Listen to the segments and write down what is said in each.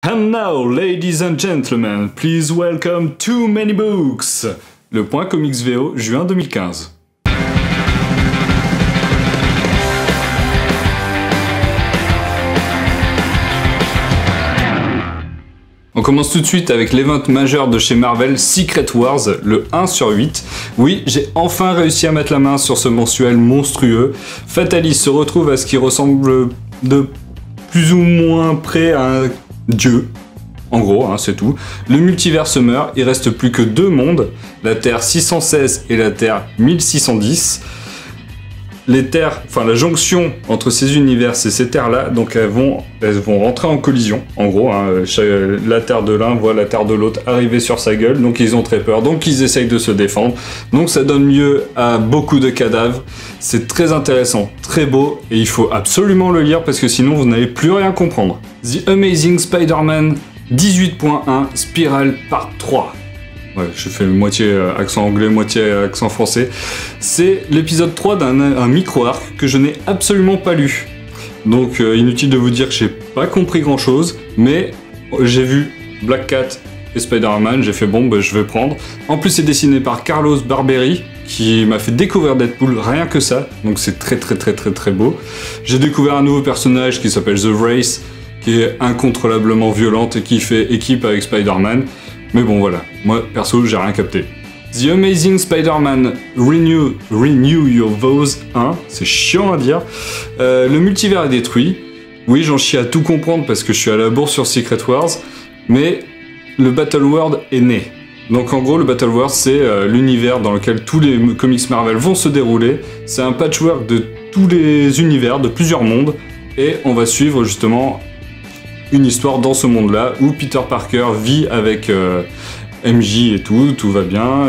And now, ladies and gentlemen, please welcome Too Many Books, le point comics VO, juin 2015. On commence tout de suite avec l'event majeur de chez Marvel, Secret Wars, le 1/8. Oui, j'ai enfin réussi à mettre la main sur ce mensuel monstrueux. Fatalis se retrouve à ce qui ressemble de plus ou moins près à un dieu. En gros, c'est tout. Le multivers se meurt, il reste plus que deux mondes, la Terre 616 et la Terre 1610. Les terres, la jonction entre ces univers et ces terres-là, donc elles vont rentrer en collision, en gros. La terre de l'un voit la terre de l'autre arriver sur sa gueule, donc ils ont très peur, donc ils essayent de se défendre. Donc ça donne lieu à beaucoup de cadavres. C'est très intéressant, très beau, et il faut absolument le lire parce que sinon vous n'allez plus rien comprendre. The Amazing Spider-Man 18.1 Spiral Part 3. Ouais, je fais moitié accent anglais, moitié accent français. C'est l'épisode 3 d'un micro-arc que je n'ai absolument pas lu. Donc inutile de vous dire que j'ai pas compris grand chose, mais j'ai vu Black Cat et Spider-Man, j'ai fait bon, je vais prendre. En plus c'est dessiné par Carlos Barberi, qui m'a fait découvrir Deadpool, rien que ça, donc c'est très beau. J'ai découvert un nouveau personnage qui s'appelle The Race, qui est incontrôlablement violente et qui fait équipe avec Spider-Man. Mais bon voilà, moi perso j'ai rien capté. The Amazing Spider-Man Renew Your Vows 1, c'est chiant à dire. Le multivers est détruit. Oui, j'en chie à tout comprendre parce que je suis à la bourse sur Secret Wars, mais le Battle World est né. Donc en gros le Battle World c'est l'univers dans lequel tous les comics Marvel vont se dérouler. C'est un patchwork de tous les univers, de plusieurs mondes, et on va suivre justement une histoire dans ce monde-là où Peter Parker vit avec MJ et tout va bien.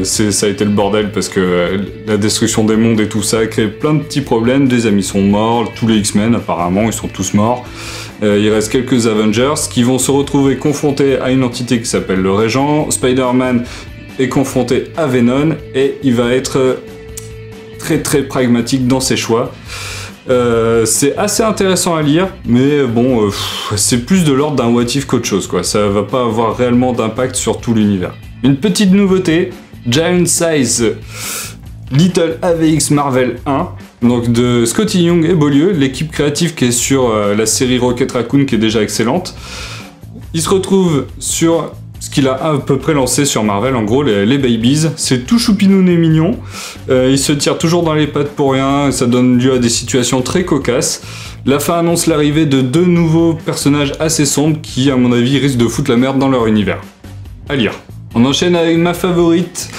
Ça a été le bordel parce que la destruction des mondes et tout ça a créé plein de petits problèmes. Des amis sont morts, tous les X-Men apparemment, ils sont tous morts. Il reste quelques Avengers qui vont se retrouver confrontés à une entité qui s'appelle le Régent. Spider-Man est confronté à Venom et il va être très pragmatique dans ses choix. C'est assez intéressant à lire, mais bon, c'est plus de l'ordre d'un what if qu'autre chose, quoi. Ça va pas avoir réellement d'impact sur tout l'univers. Une petite nouveauté, Giant Size Little AVX Marvel 1, donc de Scotty Young et Beaulieu, l'équipe créative qui est sur la série Rocket Raccoon qui est déjà excellente. Il se retrouve sur ce qu'il a à peu près lancé sur Marvel, en gros les Babies, c'est tout choupinoun et mignon, il se tire toujours dans les pattes pour rien, et ça donne lieu à des situations très cocasses. La fin annonce l'arrivée de deux nouveaux personnages assez sombres qui, à mon avis, risquent de foutre la merde dans leur univers. À lire. On enchaîne avec ma favorite,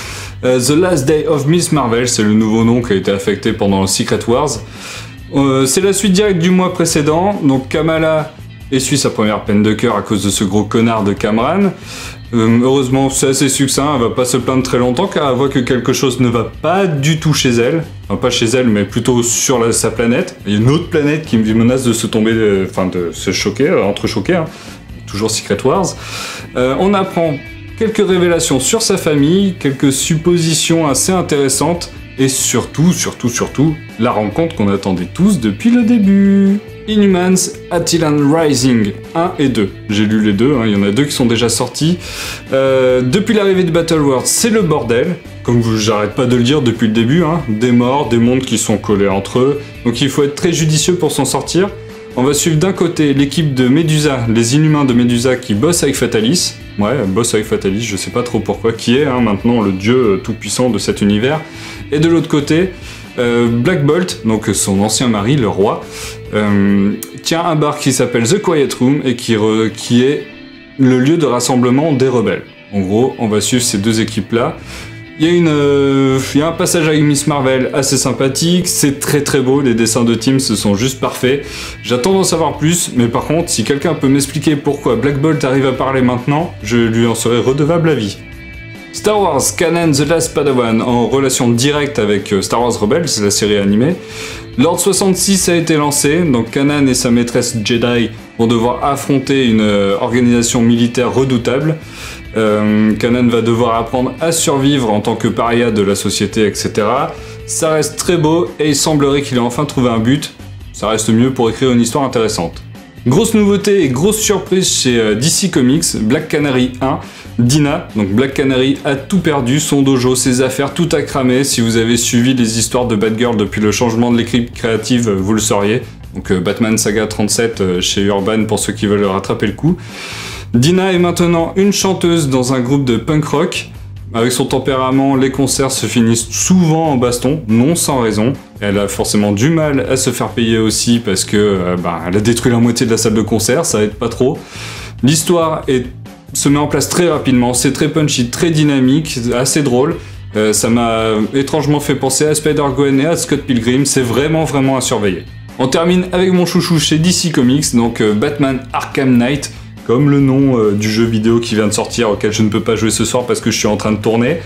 The Last Day of Miss Marvel, c'est le nouveau nom qui a été affecté pendant Secret Wars. C'est la suite directe du mois précédent, donc Kamala essuie sa première peine de cœur à cause de ce gros connard de Cameron. Heureusement, c'est assez succinct, elle va pas se plaindre très longtemps car elle voit que quelque chose ne va pas du tout chez elle. Enfin, pas chez elle, mais plutôt sur sa planète. Il y a une autre planète qui menace de se tomber, de se choquer, entrechoquer. Toujours Secret Wars. On apprend quelques révélations sur sa famille, quelques suppositions assez intéressantes, et surtout, la rencontre qu'on attendait tous depuis le début. Inhumans Attilan Rising 1 et 2. J'ai lu les deux, il y en a deux qui sont déjà sortis. Depuis l'arrivée de Battle World, c'est le bordel. Comme j'arrête pas de le dire depuis le début, des morts, des mondes qui sont collés entre eux. Donc il faut être très judicieux pour s'en sortir. On va suivre d'un côté l'équipe de Medusa, les Inhumains de Medusa qui bossent avec Fatalis. Ouais, elle bosse avec Fatalis, je sais pas trop pourquoi, qui est maintenant le dieu tout-puissant de cet univers. Et de l'autre côté, Black Bolt, donc son ancien mari, le roi, tient un bar qui s'appelle The Quiet Room et qui est le lieu de rassemblement des rebelles. En gros, on va suivre ces deux équipes-là. Il y a un passage avec Miss Marvel assez sympathique, c'est très beau, les dessins de Tim ce sont juste parfaits. J'attends d'en savoir plus, mais par contre, si quelqu'un peut m'expliquer pourquoi Black Bolt arrive à parler maintenant, je lui en serai redevable à vie. Star Wars Kanan The Last Padawan, en relation directe avec Star Wars Rebels, c'est la série animée. L'Ordre 66 a été lancé, donc Kanan et sa maîtresse Jedi vont devoir affronter une organisation militaire redoutable. Kanan va devoir apprendre à survivre en tant que paria de la société, etc. Ça reste très beau et il semblerait qu'il ait enfin trouvé un but. Ça reste mieux pour écrire une histoire intéressante. Grosse nouveauté et grosse surprise chez DC Comics, Black Canary 1, Dina. Donc Black Canary a tout perdu, son dojo, ses affaires, tout a cramé. Si vous avez suivi les histoires de Batgirl depuis le changement de l'équipe créative, vous le sauriez. Donc Batman Saga 37 chez Urban pour ceux qui veulent rattraper le coup. Dina est maintenant une chanteuse dans un groupe de punk rock. Avec son tempérament, les concerts se finissent souvent en baston, non sans raison. Elle a forcément du mal à se faire payer aussi parce que elle a détruit la moitié de la salle de concert, ça aide pas trop. L'histoire se met en place très rapidement, c'est très punchy, très dynamique, assez drôle. Ça m'a étrangement fait penser à Spider-Gwen et à Scott Pilgrim, c'est vraiment à surveiller. On termine avec mon chouchou chez DC Comics, donc Batman Arkham Knight. Comme le nom du jeu vidéo qui vient de sortir, auquel je ne peux pas jouer ce soir parce que je suis en train de tourner.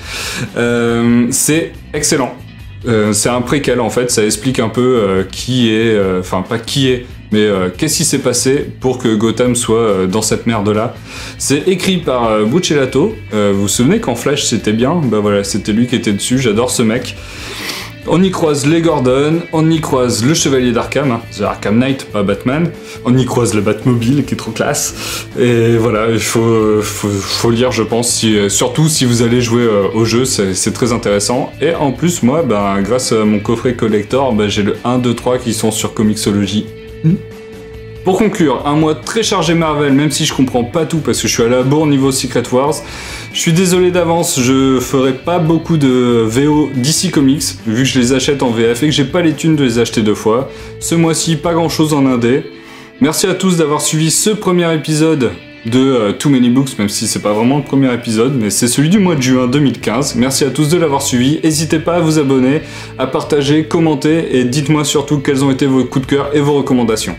C'est excellent. C'est un préquel en fait, ça explique un peu qui est... Enfin, pas qui est, mais qu'est-ce qui s'est passé pour que Gotham soit dans cette merde-là. C'est écrit par Buccellato. Vous vous souvenez quand Flash c'était bien? Bah voilà, c'était lui qui était dessus, j'adore ce mec. On y croise les Gordon, on y croise le Chevalier d'Arkham, hein, The Arkham Knight, pas Batman. On y croise le Batmobile qui est trop classe. Et voilà, il faut lire, je pense, surtout si vous allez jouer au jeu, c'est très intéressant. Et en plus, moi, grâce à mon coffret collector, j'ai le 1, 2, 3 qui sont sur Comixology. Pour conclure, un mois très chargé Marvel, même si je comprends pas tout parce que je suis à la bourre niveau Secret Wars. Je suis désolé d'avance, je ferai pas beaucoup de VO DC Comics, vu que je les achète en VF et que j'ai pas les thunes de les acheter 2 fois. Ce mois-ci, pas grand chose en indé. Merci à tous d'avoir suivi ce premier épisode de Too Many Books, même si c'est pas vraiment le premier épisode, mais c'est celui du mois de juin 2015. Merci à tous de l'avoir suivi. N'hésitez pas à vous abonner, à partager, commenter et dites-moi surtout quels ont été vos coups de cœur et vos recommandations.